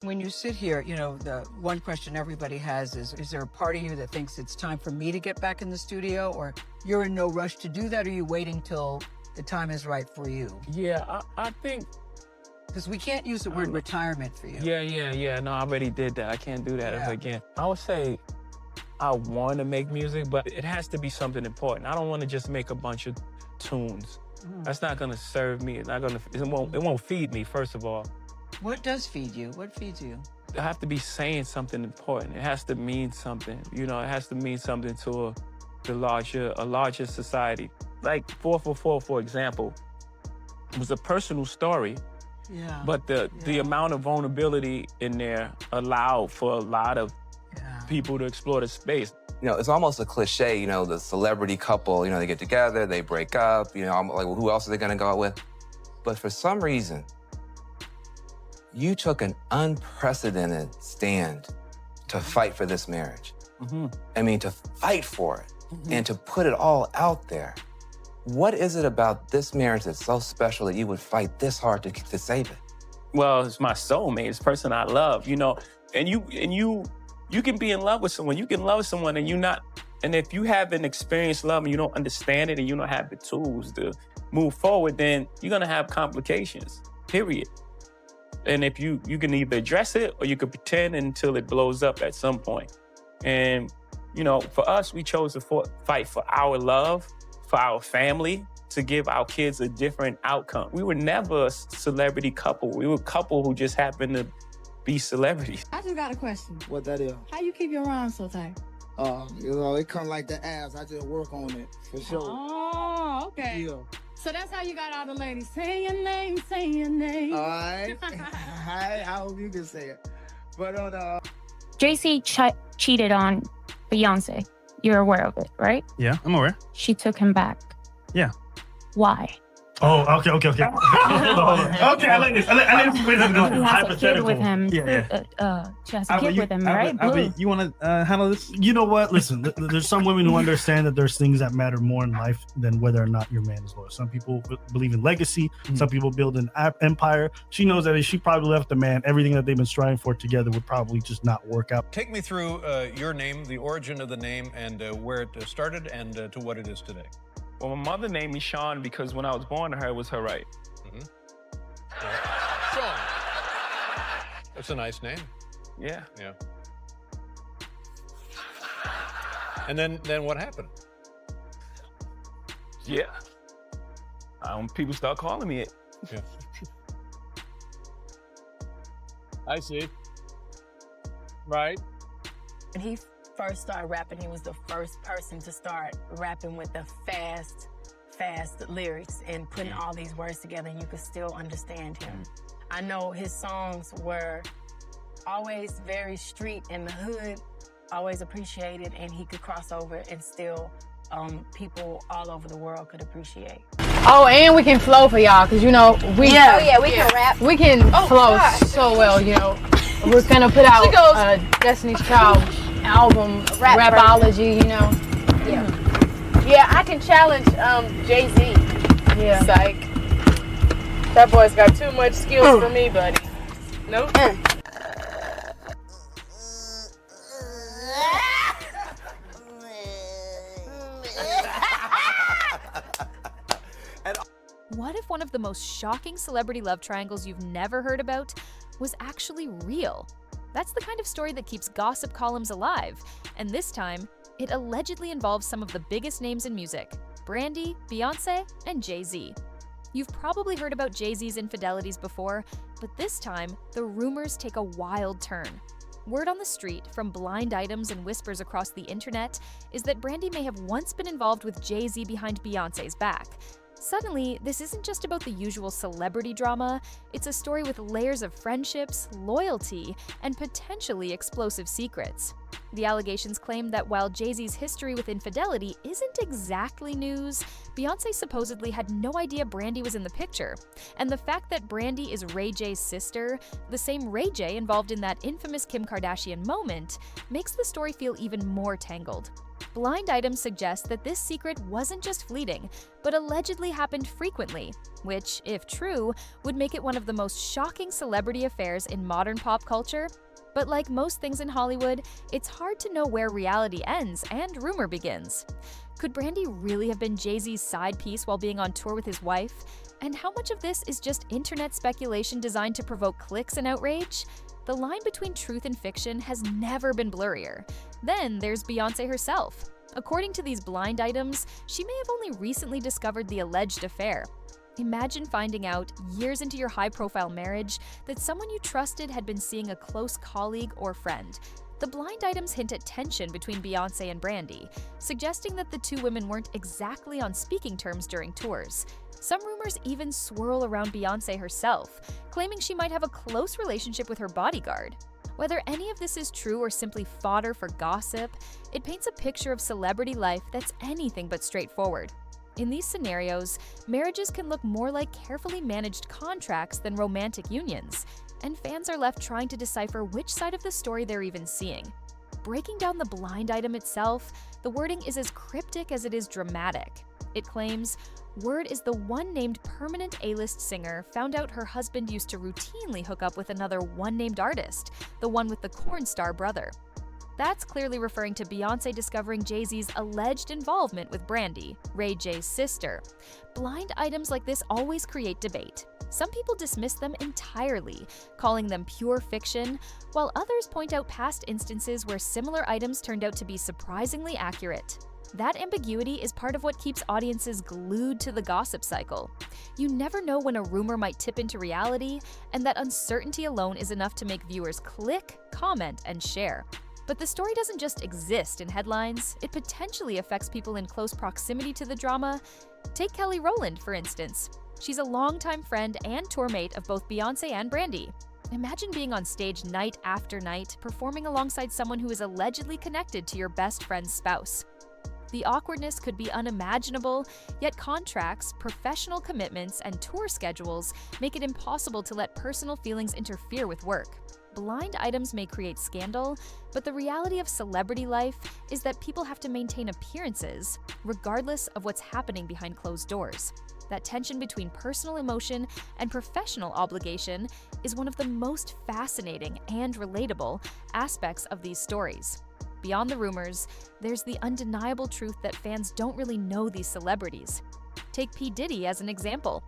When you sit here, you know, the one question everybody has is there a part of you that thinks it's time for me to get back in the studio, or you're in no rush to do that, or are you waiting till the time is right for you? Yeah, I think... Because we can't use the word retirement for you. Yeah. No, I already did that. I can't do that ever again. I would say I want to make music, but it has to be something important. I don't want to just make a bunch of tunes. That's not going to serve me. It's not going to, it won't feed me, first of all. What does feed you? What feeds you? I have to be saying something important. It has to mean something. You know, it has to mean something to a larger society. Like 444, for example, was a personal story. Yeah. But the amount of vulnerability in there allowed for a lot of people to explore the space. You know, it's almost a cliche, you know, the celebrity couple, you know, they get together, they break up, you know, I'm like, well, who else are they gonna go out with? But for some reason, you took an unprecedented stand to fight for this marriage. I mean, to fight for it and to put it all out there. What is it about this marriage that's so special that you would fight this hard to save it? Well, it's my soulmate. It's the person I love, you know. And you can be in love with someone. You can love someone and and if you haven't experienced love and you don't understand it and you don't have the tools to move forward, then you're gonna have complications, period. And if you can either address it or you can pretend until it blows up at some point. And, you know, for us, we chose to fight for our love, for our family, to give our kids a different outcome. We were never a celebrity couple. We were a couple who just happened to be celebrities. I just got a question. What that is? How you keep your rhymes so tight? You know, it come like the abs. I just work on it, for sure. Oh, okay. Yeah. So that's how you got all the ladies. Say your name, say your name. All right. I hope you can say it. But Jay-Z cheated on Beyonce. You're aware of it, right? Yeah, I'm aware. She took him back. Yeah. Why? Oh, okay. Hold on. Okay, I like this. I like this way to go. She has a kid with him. Yeah. She has a kid with him, right? You want to handle this? You know what? Listen, there's some women who understand that there's things that matter more in life than whether or not your man is loyal. Some people believe in legacy. Some people build an empire. She knows that if she probably left the man, everything that they've been striving for together would probably just not work out. Take me through your name, the origin of the name, and where it started, and to what it is today. Well, my mother named me Sean because when I was born to her, it was her right. Sean. That's a nice name. Yeah. Yeah. And then what happened? Yeah. People start calling me it. Yeah. I see. Right. When he first started rapping, he was the first person to start rapping with the fast lyrics and putting all these words together, and you could still understand him. I know his songs were always very street in the hood, always appreciated, and he could cross over and still people all over the world could appreciate. Oh, and we can flow for y'all, because you know, we can rap. We can flow so well, you know. We're gonna put out Destiny's Child album, Rapology, you know. Yeah, I can challenge Jay-Z. Yeah. Psych. That boy's got too much skills for me, buddy. Nope. What if one of the most shocking celebrity love triangles you've never heard about was actually real? That's the kind of story that keeps gossip columns alive, and this time, it allegedly involves some of the biggest names in music: Brandy, Beyonce, and Jay-Z. You've probably heard about Jay-Z's infidelities before, but this time, the rumors take a wild turn. Word on the street, from blind items and whispers across the internet, is that Brandy may have once been involved with Jay-Z behind Beyonce's back. Suddenly, this isn't just about the usual celebrity drama, it's a story with layers of friendships, loyalty, and potentially explosive secrets. The allegations claim that while Jay-Z's history with infidelity isn't exactly news, Beyoncé supposedly had no idea Brandy was in the picture. And the fact that Brandy is Ray J's sister, the same Ray J involved in that infamous Kim Kardashian moment, makes the story feel even more tangled. Blind items suggest that this secret wasn't just fleeting, but allegedly happened frequently, which, if true, would make it one of the most shocking celebrity affairs in modern pop culture. But like most things in Hollywood, it's hard to know where reality ends and rumor begins. Could Brandy really have been Jay-Z's side piece while being on tour with his wife? And how much of this is just internet speculation designed to provoke clicks and outrage? The line between truth and fiction has never been blurrier. Then there's Beyoncé herself. According to these blind items, she may have only recently discovered the alleged affair. Imagine finding out, years into your high-profile marriage, that someone you trusted had been seeing a close colleague or friend. The blind items hint at tension between Beyoncé and Brandy, suggesting that the two women weren't exactly on speaking terms during tours. Some rumors even swirl around Beyoncé herself, claiming she might have a close relationship with her bodyguard. Whether any of this is true or simply fodder for gossip, it paints a picture of celebrity life that's anything but straightforward. In these scenarios, marriages can look more like carefully managed contracts than romantic unions, and fans are left trying to decipher which side of the story they're even seeing. Breaking down the blind item itself, the wording is as cryptic as it is dramatic. It claims, "Word is the one named permanent A-list singer found out her husband used to routinely hook up with another one-named artist, the one with the corn star brother." That's clearly referring to Beyoncé discovering Jay-Z's alleged involvement with Brandy, Ray J's sister. Blind items like this always create debate. Some people dismiss them entirely, calling them pure fiction, while others point out past instances where similar items turned out to be surprisingly accurate. That ambiguity is part of what keeps audiences glued to the gossip cycle. You never know when a rumor might tip into reality, and that uncertainty alone is enough to make viewers click, comment, and share. But the story doesn't just exist in headlines, it potentially affects people in close proximity to the drama. Take Kelly Rowland, for instance. She's a longtime friend and tour mate of both Beyoncé and Brandy. Imagine being on stage night after night, performing alongside someone who is allegedly connected to your best friend's spouse. The awkwardness could be unimaginable, yet contracts, professional commitments, and tour schedules make it impossible to let personal feelings interfere with work. Blind items may create scandal, but the reality of celebrity life is that people have to maintain appearances, regardless of what's happening behind closed doors. That tension between personal emotion and professional obligation is one of the most fascinating and relatable aspects of these stories. Beyond the rumors, there's the undeniable truth that fans don't really know these celebrities. Take P. Diddy as an example.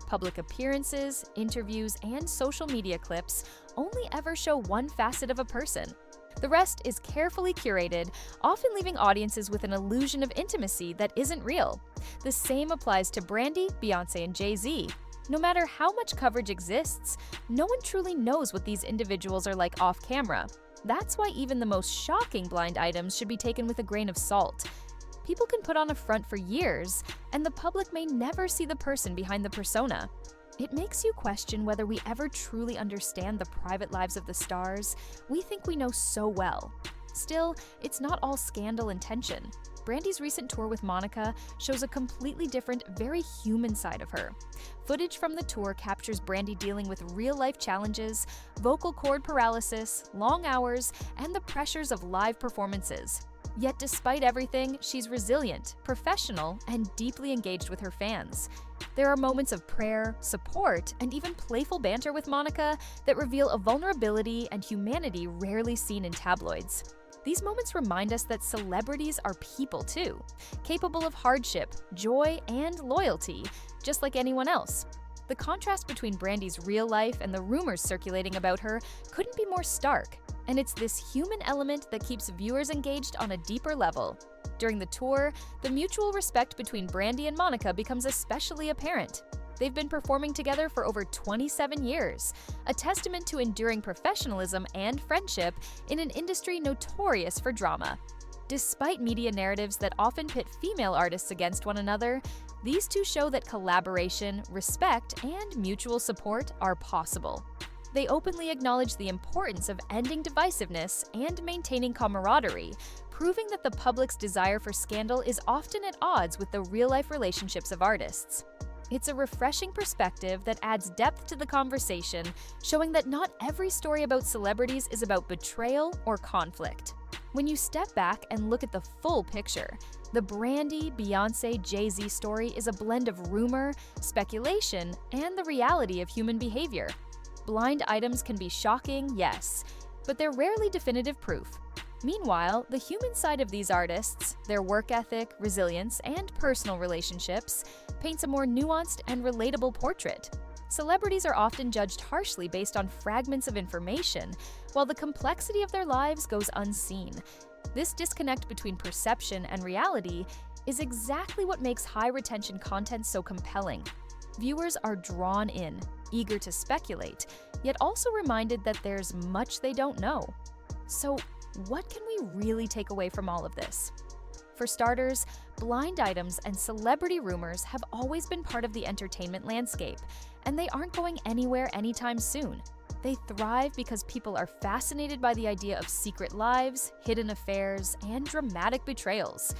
Public appearances, interviews, and social media clips only ever show one facet of a person. The rest is carefully curated, often leaving audiences with an illusion of intimacy that isn't real. The same applies to Brandy, Beyoncé, and Jay-Z. No matter how much coverage exists, no one truly knows what these individuals are like off camera. That's why even the most shocking blind items should be taken with a grain of salt. People can put on a front for years, and the public may never see the person behind the persona. It makes you question whether we ever truly understand the private lives of the stars we think we know so well. Still, it's not all scandal and tension. Brandy's recent tour with Monica shows a completely different, very human side of her. Footage from the tour captures Brandy dealing with real-life challenges, vocal cord paralysis, long hours, and the pressures of live performances. Yet despite everything, she's resilient, professional, and deeply engaged with her fans. There are moments of prayer, support, and even playful banter with Monica that reveal a vulnerability and humanity rarely seen in tabloids. These moments remind us that celebrities are people too, capable of hardship, joy, and loyalty, just like anyone else. The contrast between Brandy's real life and the rumors circulating about her couldn't be more stark, and it's this human element that keeps viewers engaged on a deeper level. During the tour, the mutual respect between Brandy and Monica becomes especially apparent. They've been performing together for over 27 years, a testament to enduring professionalism and friendship in an industry notorious for drama. Despite media narratives that often pit female artists against one another, these two show that collaboration, respect, and mutual support are possible. They openly acknowledge the importance of ending divisiveness and maintaining camaraderie, proving that the public's desire for scandal is often at odds with the real-life relationships of artists. It's a refreshing perspective that adds depth to the conversation, showing that not every story about celebrities is about betrayal or conflict. When you step back and look at the full picture, the Brandy, Beyonce, Jay-Z story is a blend of rumor, speculation, and the reality of human behavior. Blind items can be shocking, yes, but they're rarely definitive proof. Meanwhile, the human side of these artists, their work ethic, resilience, and personal relationships, paints a more nuanced and relatable portrait. Celebrities are often judged harshly based on fragments of information, while the complexity of their lives goes unseen. This disconnect between perception and reality is exactly what makes high-retention content so compelling. Viewers are drawn in, eager to speculate, yet also reminded that there's much they don't know. So, what can we really take away from all of this? For starters, blind items and celebrity rumors have always been part of the entertainment landscape, and they aren't going anywhere anytime soon. They thrive because people are fascinated by the idea of secret lives, hidden affairs, and dramatic betrayals.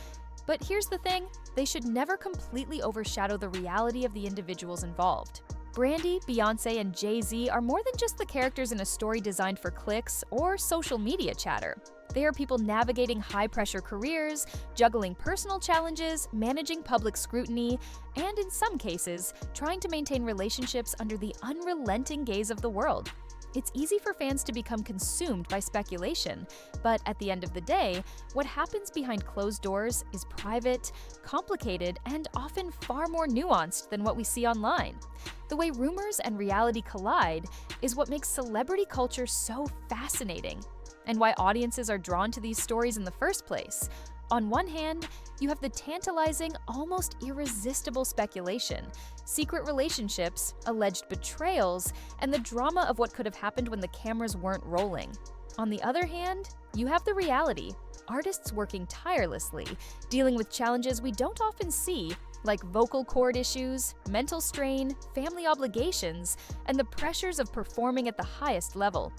But here's the thing, they should never completely overshadow the reality of the individuals involved. Brandy, Beyonce, and Jay-Z are more than just the characters in a story designed for clicks or social media chatter. They are people navigating high-pressure careers, juggling personal challenges, managing public scrutiny, and in some cases, trying to maintain relationships under the unrelenting gaze of the world. It's easy for fans to become consumed by speculation, but at the end of the day, what happens behind closed doors is private, complicated, and often far more nuanced than what we see online. The way rumors and reality collide is what makes celebrity culture so fascinating, and why audiences are drawn to these stories in the first place. On one hand, you have the tantalizing, almost irresistible speculation, secret relationships, alleged betrayals, and the drama of what could have happened when the cameras weren't rolling. On the other hand, you have the reality, artists working tirelessly, dealing with challenges we don't often see, like vocal cord issues, mental strain, family obligations, and the pressures of performing at the highest level.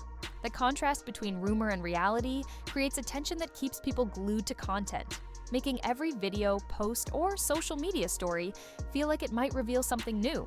The contrast between rumor and reality creates a tension that keeps people glued to content, making every video, post, or social media story feel like it might reveal something new.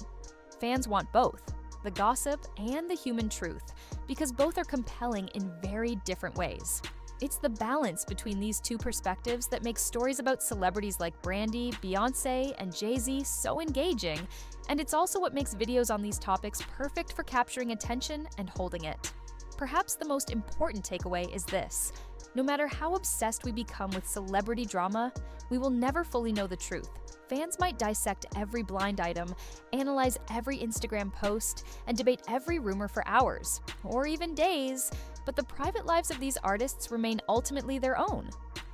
Fans want both, the gossip and the human truth, because both are compelling in very different ways. It's the balance between these two perspectives that makes stories about celebrities like Brandy, Beyonce, and Jay-Z so engaging, and it's also what makes videos on these topics perfect for capturing attention and holding it. Perhaps the most important takeaway is this: no matter how obsessed we become with celebrity drama, we will never fully know the truth. Fans might dissect every blind item, analyze every Instagram post, and debate every rumor for hours, or even days, but the private lives of these artists remain ultimately their own.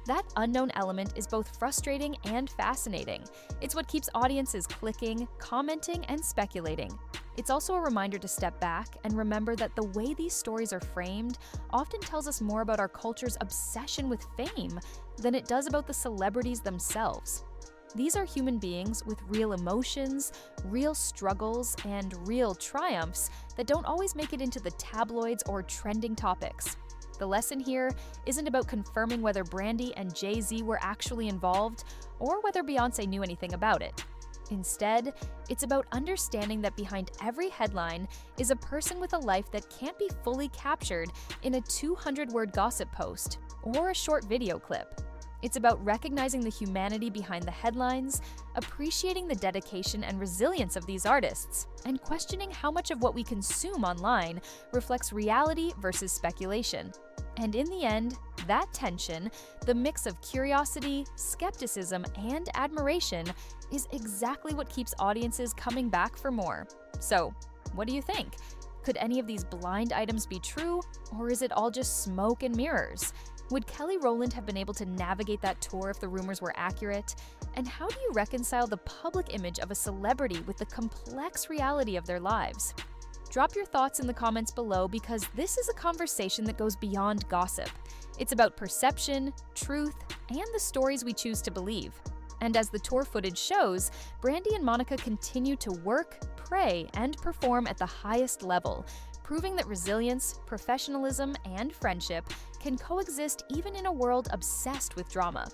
That unknown element is both frustrating and fascinating. It's what keeps audiences clicking, commenting, and speculating. It's also a reminder to step back and remember that the way these stories are framed often tells us more about our culture's obsession with fame than it does about the celebrities themselves. These are human beings with real emotions, real struggles, and real triumphs that don't always make it into the tabloids or trending topics. The lesson here isn't about confirming whether Brandy and Jay-Z were actually involved or whether Beyonce knew anything about it. Instead, it's about understanding that behind every headline is a person with a life that can't be fully captured in a 200-word gossip post or a short video clip. It's about recognizing the humanity behind the headlines, appreciating the dedication and resilience of these artists, and questioning how much of what we consume online reflects reality versus speculation. And in the end, that tension, the mix of curiosity, skepticism, and admiration, is exactly what keeps audiences coming back for more. So, what do you think? Could any of these blind items be true, or is it all just smoke and mirrors? Would Kelly Rowland have been able to navigate that tour if the rumors were accurate? And how do you reconcile the public image of a celebrity with the complex reality of their lives? Drop your thoughts in the comments below, because this is a conversation that goes beyond gossip. It's about perception, truth, and the stories we choose to believe. And as the tour footage shows, Brandy and Monica continue to work, pray, and perform at the highest level, proving that resilience, professionalism, and friendship can coexist even in a world obsessed with drama.